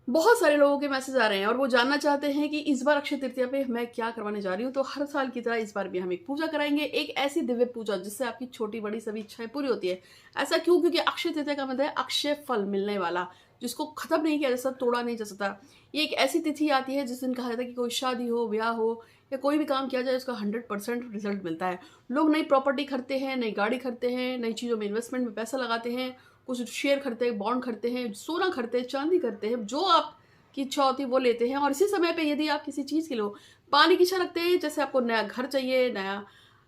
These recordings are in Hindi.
बहुत सारे लोगों के मैसेज आ रहे हैं और वो जानना चाहते हैं कि इस बार अक्षय तृतीया पे मैं क्या करवाने जा रही हूँ। तो हर साल की तरह इस बार भी हम एक पूजा कराएंगे, एक ऐसी दिव्य पूजा जिससे आपकी छोटी बड़ी सभी इच्छाएं पूरी होती है। ऐसा क्यों? क्योंकि अक्षय तृतीया का मतलब है अक्षय फल मिलने वाला, जिसको खत्म नहीं किया जा सकता, तोड़ा नहीं जा सकता। ये एक ऐसी तिथि आती है जिस दिन कहा जाता है कि कोई शादी हो, ब्याह हो या कोई भी काम किया जाए उसका 100% रिजल्ट मिलता है। लोग नई प्रॉपर्टी खरीदते हैं, नई गाड़ी खरीदते हैं, नई चीज़ों में इन्वेस्टमेंट में पैसा लगाते हैं, कुछ शेयर खरीदते हैं, बॉन्ड खरीदते हैं, सोना खरीदते हैं, चांदी करते हैं, जो आप की इच्छा होती है वो लेते हैं। और इसी समय पे यदि आप किसी चीज़ के लिए पाने की इच्छा रखते हैं, जैसे आपको नया घर चाहिए, नया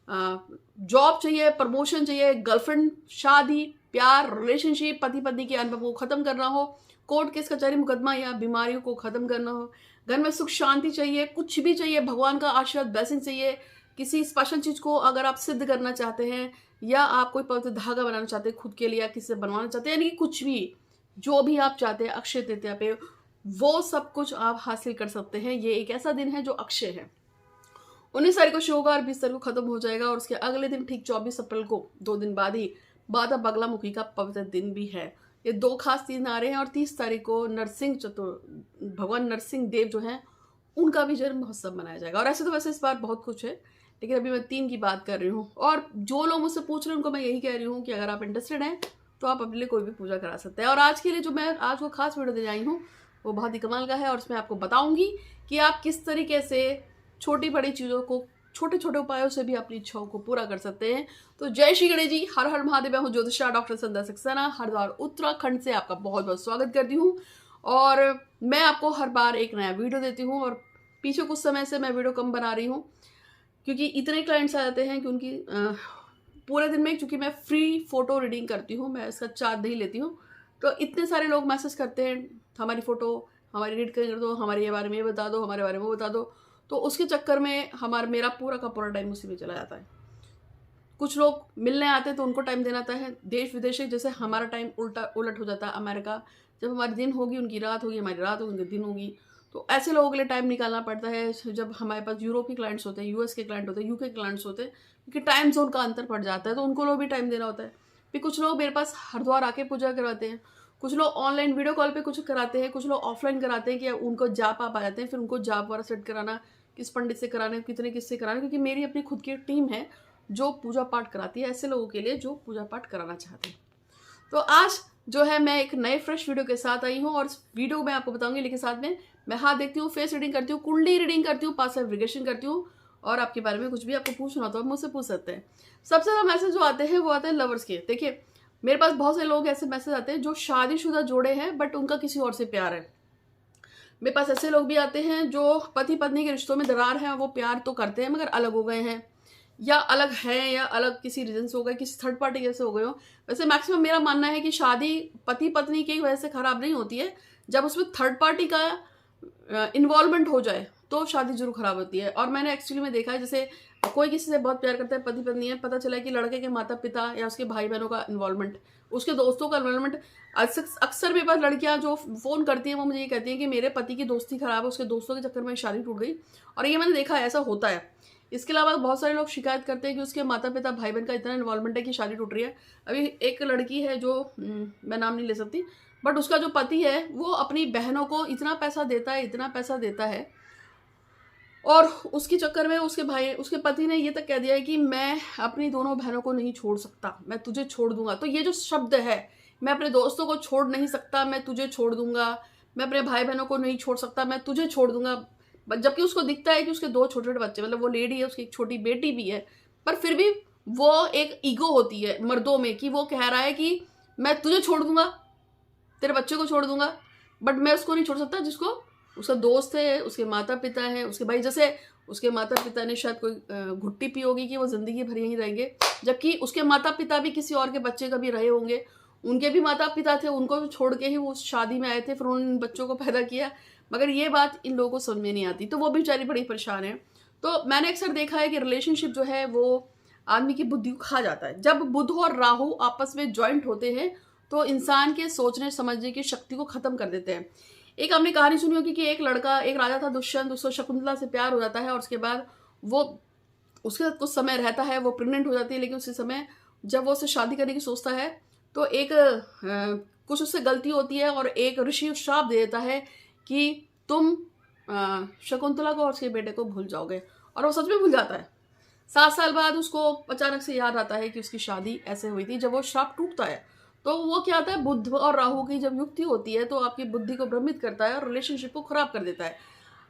जॉब चाहिए, प्रमोशन चाहिए, गर्लफ्रेंड, शादी, प्यार, रिलेशनशिप, पति पत्नी के अनुभव को खत्म करना हो, कोर्ट केस कचहरी मुकदमा या बीमारियों को खत्म करना हो, घर में सुख शांति चाहिए, कुछ भी चाहिए, भगवान का आशीर्वाद ब्लेसिंग चाहिए, किसी स्पेशल चीज़ को अगर आप सिद्ध करना चाहते हैं या आप कोई पवित्र धागा बनाना चाहते हैं खुद के लिए या किसी से बनवाना चाहते हैं, यानी कि कुछ भी जो भी आप चाहते हैं अक्षय तृतीया पे वो सब कुछ आप हासिल कर सकते हैं। ये एक ऐसा दिन है जो अक्षय है। 19 तारीख को शुरू होगा और 20 तारीख को खत्म हो जाएगा और उसके अगले दिन ठीक 24 अप्रैल को 2 दिन बाद ही बाधा बगलामुखी का पवित्र दिन भी है। ये दो खास दिन आ रहे हैं और 30 तारीख को भगवान नरसिंह देव जो हैं उनका भी जन्म महोत्सव मनाया जाएगा। और ऐसे तो वैसे इस बार बहुत कुछ है, लेकिन अभी मैं 3 की बात कर रही हूँ। और जो लोग मुझसे पूछ रहे हैं उनको मैं यही कह रही हूँ कि अगर आप इंटरेस्टेड हैं तो आप अपने लिए कोई भी पूजा करा सकते हैं। और आज के लिए जो मैं आज को खास वीडियो देने आई हूँ वो बहुत ही कमाल का है और उसमें आपको बताऊंगी कि आप किस तरीके से छोटी बड़ी चीज़ों को छोटे छोटे उपायों से भी अपनी इच्छाओं को पूरा कर सकते हैं। तो जय श्री गणेश जी, हर हर महादेव। मैं हूँ ज्योतिषा डॉक्टर संध्या सक्सेना, हरिद्वार उत्तराखंड से आपका बहुत बहुत स्वागत करती हूँ। और मैं आपको हर बार एक नया वीडियो देती हूँ और पीछे कुछ समय से मैं वीडियो कम बना रही हूँ क्योंकि इतने क्लाइंट्स आ जाते हैं कि उनकी पूरे दिन में, क्योंकि मैं फ्री फोटो रीडिंग करती हूँ, मैं इसका चार्ज नहीं लेती हूँ, तो इतने सारे लोग मैसेज करते हैं हमारी फ़ोटो हमारी रीड कर दो, हमारे बारे में ये बता दो, हमारे बारे में वो बता दो। तो उसके चक्कर में मेरा पूरा का पूरा टाइम उसी में चला जाता है। कुछ लोग मिलने आते हैं तो उनको टाइम देना आता है, देश विदेश जैसे हमारा टाइम उलट हो जाता है। अमेरिका जब हमारी दिन होगी उनकी रात होगी, हमारी रात होगी उनकी दिन होगी। तो ऐसे लोगों के लिए टाइम निकालना पड़ता है। जब हमारे पास यूरोपीय क्लाइंट्स होते हैं, यूएस के क्लाइंट होते हैं, यूके क्लाइंट्स होते हैं, क्योंकि टाइम जोन का अंतर पड़ जाता है तो उनको लोग भी टाइम देना होता है। फिर कुछ लोग मेरे पास हरिद्वार आके पूजा करवाते हैं, कुछ लोग ऑनलाइन वीडियो कॉल पे कुछ कराते हैं, कुछ लोग ऑफलाइन कराते हैं कि उनको जाप आप आ जाते हैं, फिर उनको जाप वाला सेट कराना, किस पंडित से कराने, कितने किससे कराने, क्योंकि मेरी अपनी खुद की टीम है जो पूजा पाठ कराती है ऐसे लोगों के लिए जो पूजा पाठ कराना चाहते हैं। तो आज जो है मैं एक नए फ्रेश वीडियो के साथ आई हूँ और इस वीडियो में आपको बताऊंगी, लेकिन साथ में मैं हाथ देखती हूँ, फेस रीडिंग करती हूँ, कुंडली रीडिंग करती हूँ, पास एग्रीगेशन करती हूँ और आपके बारे में कुछ भी आपको पूछना हो तो आप मुझसे पूछ सकते हैं। सबसे ज़्यादा मैसेज जो आते हैं वो आते हैं लवर्स के। देखिए मेरे पास बहुत से लोग ऐसे मैसेज आते हैं जो शादीशुदा जोड़े हैं बट उनका किसी और से प्यार है। मेरे पास ऐसे लोग भी आते हैं जो पति पत्नी के रिश्तों में दरार है, वो प्यार तो करते हैं मगर अलग हो गए हैं या अलग हैं या अलग किसी रीजन से हो गए, किसी थर्ड पार्टी जैसे हो गए हो। वैसे मैक्सिमम मेरा मानना है कि शादी पति पत्नी की वजह से खराब नहीं होती है, जब उसमें थर्ड पार्टी का इन्वॉल्वमेंट हो जाए तो शादी जरूर खराब होती है। और मैंने एक्चुअली में देखा है, जैसे कोई किसी से बहुत प्यार करता है, पति पत्नी है, पता चला कि लड़के के माता पिता या उसके भाई बहनों का इन्वॉल्वमेंट, उसके दोस्तों का इन्वॉल्वमेंट। अक्सर मेरे पास लड़कियां जो फ़ोन करती हैं वो मुझे ये कहती हैं कि मेरे पति की दोस्ती खराब है, उसके दोस्तों के चक्कर में शादी टूट गई। और ये मैंने देखा है, ऐसा होता है। इसके अलावा बहुत सारे लोग शिकायत करते हैं कि उसके माता पिता भाई बहन का इतना इन्वॉल्वमेंट है कि शादी टूट रही है। अभी एक लड़की है जो मैं नाम नहीं ले सकती, बट उसका जो पति है वो अपनी बहनों को इतना पैसा देता है और उसके चक्कर में उसके पति ने ये तक कह दिया है कि मैं अपनी दोनों बहनों को नहीं छोड़ सकता, मैं तुझे छोड़ दूंगा। तो ये जो शब्द है, मैं अपने दोस्तों को छोड़ नहीं सकता, मैं तुझे छोड़ दूंगा, मैं अपने भाई बहनों को नहीं छोड़ सकता, मैं तुझे छोड़ दूंगा, जबकि उसको दिखता है कि उसके 2 छोटे छोटे बच्चे, मतलब वो लेडी है, उसकी एक छोटी बेटी भी है, पर फिर भी वो एक ईगो होती है मर्दों में कि वो कह रहा है कि मैं तुझे छोड़ दूंगा, तेरे बच्चे को छोड़ दूंगा, बट मैं उसको नहीं छोड़ सकता जिसको उसका दोस्त है, उसके माता पिता है, उसके भाई। जैसे उसके माता पिता ने शायद कोई घुट्टी पी होगी कि वो जिंदगी भर यहीं रहेंगे, जबकि उसके माता पिता भी किसी और के बच्चे का भी रहे होंगे, उनके भी माता पिता थे, उनको भी छोड़ के ही वो उस शादी में आए थे, फिर उन्होंने बच्चों को पैदा किया। मगर ये बात इन लोगों को समझ में नहीं आती, तो वो बेचारी बड़ी परेशान है। तो मैंने अक्सर देखा है कि रिलेशनशिप जो है वो आदमी की बुद्धि को खा जाता है। जब बुध और राहु आपस में ज्वाइंट होते हैं तो इंसान के सोचने समझने की शक्ति को खत्म कर देते हैं। एक आपने कहानी सुनी होगी कि एक राजा था दुष्यंत, उसको शकुंतला से प्यार हो जाता है और उसके बाद वो उसके साथ कुछ समय रहता है, वो प्रेग्नेंट हो जाती है, लेकिन उसी समय जब वो उससे शादी करने की सोचता है तो कुछ उससे गलती होती है और एक ऋषि श्राप दे देता है कि तुम शकुंतला को और उसके बेटे को भूल जाओगे, और वो सच में भूल जाता है। 7 साल बाद उसको अचानक से याद आता है कि उसकी शादी ऐसे हुई थी। जब वो श्राप टूटता है तो वो क्या आता है, बुध और राहु की जब युक्ति होती है तो आपकी बुद्धि को भ्रमित करता है और रिलेशनशिप को खराब कर देता है।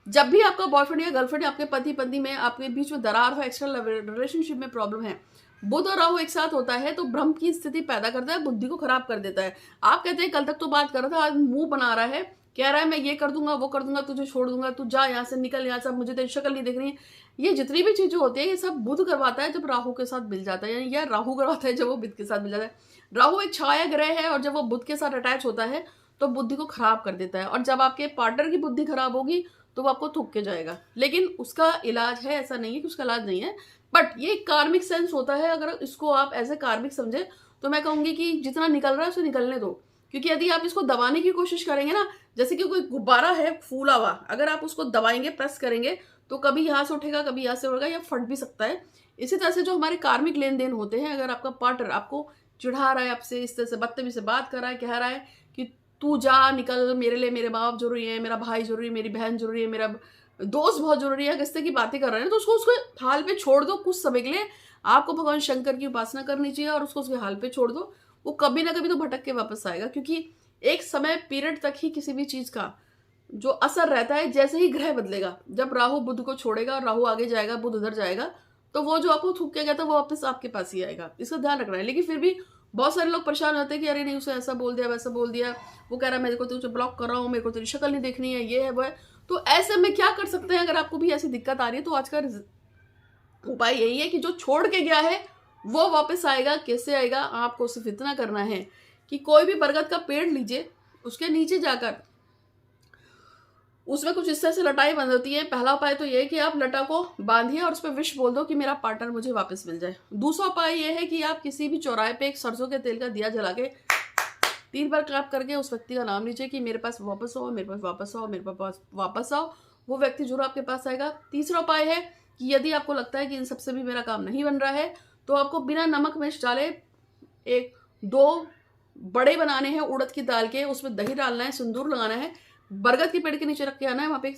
जब भी आपका बॉयफ्रेंड या गर्लफ्रेंड, आपके पति पत्नी में, आपके बीच में दरार हो, एक्स्ट्रा रिलेशनशिप में प्रॉब्लम है, बुध और राहु एक साथ होता है तो भ्रम की स्थिति पैदा करता है, बुद्धि को खराब कर देता है। आप कहते हैं कल तक तो बात कर रहा था, आज मुंह बना रहा है, कह रहा है मैं ये कर दूंगा, वो कर दूंगा, तुझे छोड़ दूंगा, तू जा यहाँ से, निकल यहाँ से, मुझे तेरी शक्ल नहीं दिख रही। ये जितनी भी चीजें होती है ये सब बुध करवाता है जब राहु के साथ मिल जाता है, यानी या राहु करवाता है जब वो बुध के साथ मिल जाता है। राहु एक छाया ग्रह है और जब वो बुध के साथ अटैच होता है तो बुद्धि को खराब कर देता है, और जब आपके पार्टनर की बुद्धि खराब होगी तो वो आपको थूक के जाएगा। लेकिन उसका इलाज है, ऐसा नहीं है कि उसका इलाज नहीं है, बट ये कार्मिक सेंस होता है। अगर इसको आप एज ए कार्मिक समझे तो मैं कहूंगी कि जितना निकल रहा है उसे निकलने दो, क्योंकि यदि आप इसको दबाने की कोशिश करेंगे ना, जैसे कि कोई गुब्बारा है फूला हुआ, अगर आप उसको दबाएंगे, प्रेस करेंगे, तो कभी यहाँ से उठेगा, कभी यहाँ से उठेगा, या फट भी सकता है। इसी तरह से जो हमारे कार्मिक लेन देन होते हैं, अगर आपका पार्टनर आपको चिढ़ा रहा है, आपसे इस तरह से बदतमीजी से बात कर रहा है, कह रहा है कि तू जा, निकल, मेरे लिए मेरे बाप जरूरी है, मेरा भाई जरूरी है, मेरी बहन जरूरी है, मेरा दोस्त बहुत जरूरी है, किस तरह की बातें कर रहे हैं, तो उसको उसके हाल पे छोड़ दो। कुछ समय के लिए आपको भगवान शंकर की उपासना करनी चाहिए और उसको उसके हाल पे छोड़ दो। वो कभी ना कभी तो भटक के वापस आएगा, क्योंकि एक समय पीरियड तक ही किसी भी चीज का जो असर रहता है। जैसे ही ग्रह बदलेगा, जब राहु बुध को छोड़ेगा और राहु आगे जाएगा, बुध उधर जाएगा, तो वो जो आपको थूक के गया था वो वापस आपके पास ही आएगा। इसका ध्यान रखना है। लेकिन फिर भी बहुत सारे लोग परेशान होते हैं कि अरे नहीं, उसे ऐसा बोल दिया, वैसा बोल दिया, वो कह रहा है मेरे को तुझे ब्लॉक कर रहा हूँ, मेरे को तेरी शक्ल नहीं देखनी है, ये है वो है। तो ऐसे में क्या कर सकते हैं? अगर आपको भी ऐसी दिक्कत आ रही है तो आज का उपाय यही है कि जो छोड़ के गया है वो वापस आएगा। कैसे आएगा? आपको सिर्फ इतना करना है कि कोई भी बरगद का पेड़ लीजिए, उसके नीचे जाकर उसमें कुछ इस तरह से लटाई बंध होती है। पहला उपाय तो यह है कि आप लटा को बांधिए और उस पर विश बोल दो कि मेरा पार्टनर मुझे वापस मिल जाए। दूसरा उपाय यह है कि आप किसी भी चौराहे पे एक सरसों के तेल का दिया जला के 3 बार क्लैप करके उस व्यक्ति का नाम लीजिए कि मेरे पास वापस आओ, मेरे पास वापस आओ, मेरे पास वापस आओ। वो व्यक्ति जरूर आपके पास आएगा। तीसरा उपाय है कि यदि आपको लगता है कि इन सबसे भी मेरा काम नहीं बन रहा है तो आपको बिना नमक मिर्च डाले 1-2 बड़े बनाने हैं उड़द की दाल के, उसमें दही डालना है, सिंदूर लगाना है, बरगद के पेड़ के नीचे रख के आना है, वहां पे एक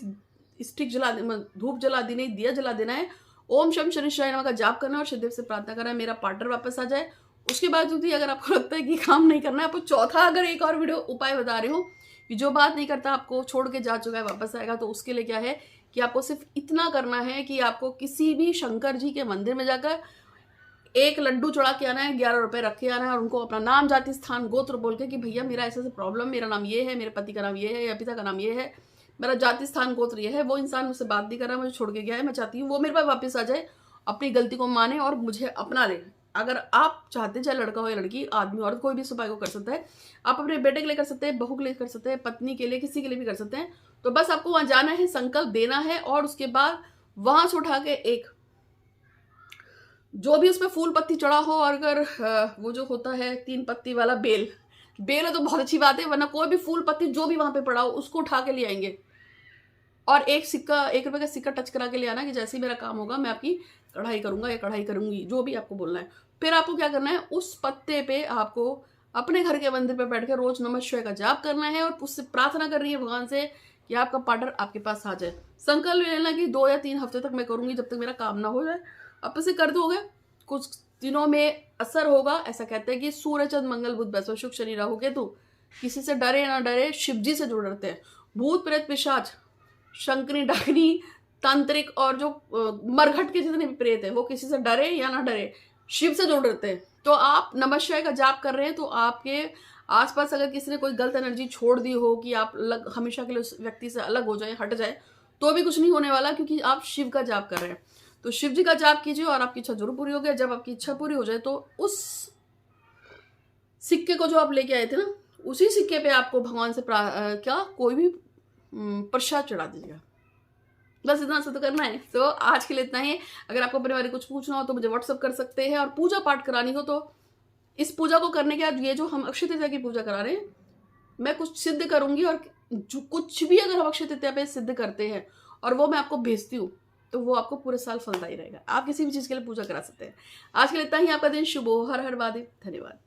स्टिक जला, धूप जला देना है, दिया जला देना है, ओम शम शनिश्चराय नमः का जाप करना है और शनिदेव से प्रार्थना करना है मेरा पार्टनर वापस आ जाए। उसके बाद यदि अगर आपको लगता है कि काम नहीं करना है, आपको चौथा अगर एक और वीडियो उपाय बता रही हूँ कि जो बात नहीं करता आपको छोड़ के जा चुका है वापस आएगा, तो उसके लिए क्या है कि आपको सिर्फ इतना करना है कि आपको किसी भी शंकर जी के मंदिर में जाकर 1 लड्डू चढ़ा के आना है, 11 रुपए रख के आना है और उनको अपना नाम, जाति, स्थान, गोत्र बोल के कि भैया मेरा ऐसा ऐसा प्रॉब्लम, मेरा नाम ये है, मेरे पति का नाम ये है या पिता का नाम ये है, मेरा जाति, स्थान, गोत्र ये है, वो इंसान मुझसे बात नहीं कर रहा, मुझे छोड़ के गया है, मैं चाहती हूँ वो मेरे पास वापस आ जाए, अपनी गलती को माने और मुझे अपना ले। अगर आप चाहते हैं, चाहे लड़का हो या लड़की, आदमी औरत, कोई भी इस उपाय को कर सकता है। आप अपने बेटे के लिए कर सकते हैं, बहू के लिए कर सकते हैं, पत्नी के लिए, किसी के लिए भी कर सकते हैं। तो बस आपको वहां जाना है, संकल्प देना है और उसके बाद वहां से उठा के एक जो भी उसमें फूल पत्ती चढ़ा हो, और अगर वो जो होता है 3 पत्ती वाला बेल है तो बहुत अच्छी बात है, वरना कोई भी फूल पत्ती जो भी वहां पे पड़ा हो उसको उठा के ले आएंगे और 1 रुपए का सिक्का टच करा के ले आना कि जैसे ही मेरा काम होगा मैं आपकी कढ़ाई करूंगा या कढ़ाई करूंगी, जो भी आपको बोलना है। फिर आपको क्या करना है, उस पत्ते पे आपको अपने घर के मंदिर पे बैठ कर रोज नमः शिवाय का जाप करना है और उससे प्रार्थना कर रही है भगवान से कि आपका पार्टनर आपके पास आ जाए। संकल्प लेना कि 2 या 3 हफ्ते तक मैं करूंगी, जब तक मेरा काम ना हो जाए। आप इसे कर दोगे, कुछ दिनों में असर होगा। ऐसा कहते हैं कि सूर्य, चंद्र, मंगल, बुध, बृहस्पति, शुक्र, शनि, राहु, केतु किसी से डरे ना डरे, शिव जी से जुड़ रहते हैं। भूत प्रेत पिशाच, शंकरी डाकनी, तांत्रिक और जो मरघट के जितने भी प्रेत हैं वो किसी से डरे या ना डरे, शिव से जुड़ रहते हैं। तो आप नमः शिवाय का जाप कर रहे हैं तो आपके आसपास अगर किसी ने कोई गलत एनर्जी छोड़ दी हो कि आप हमेशा के लिए उस व्यक्ति से अलग हो जाए, हट जाए, तो भी कुछ नहीं होने वाला, क्योंकि आप शिव का जाप कर रहे हैं। तो शिव जी का जाप कीजिए और आपकी इच्छा जरूर पूरी होगी। जब आपकी इच्छा पूरी हो जाए तो उस सिक्के को जो आप लेके आए थे ना, उसी सिक्के पे आपको भगवान से कोई भी प्रसाद चढ़ा दीजिएगा। बस इतना सा तो करना है। तो आज के लिए इतना ही। अगर आपको अपने बारे में कुछ पूछना हो तो मुझे व्हाट्सअप कर सकते हैं, और पूजा पाठ करानी हो तो इस पूजा को करने के बाद ये जो हम अक्षय तृतीया की पूजा करा रहे हैं, मैं कुछ सिद्ध करूंगी, और जो कुछ भी अगर हम अक्षय तृतीया पे सिद्ध करते हैं और वो मैं आपको भेजती हूँ तो वो आपको पूरे साल फलदायी रहेगा। आप किसी भी चीज के लिए पूजा करा सकते हैं। आज के लिए इतना ही। आपका दिन शुभ हो। हर हर महादेव। धन्यवाद।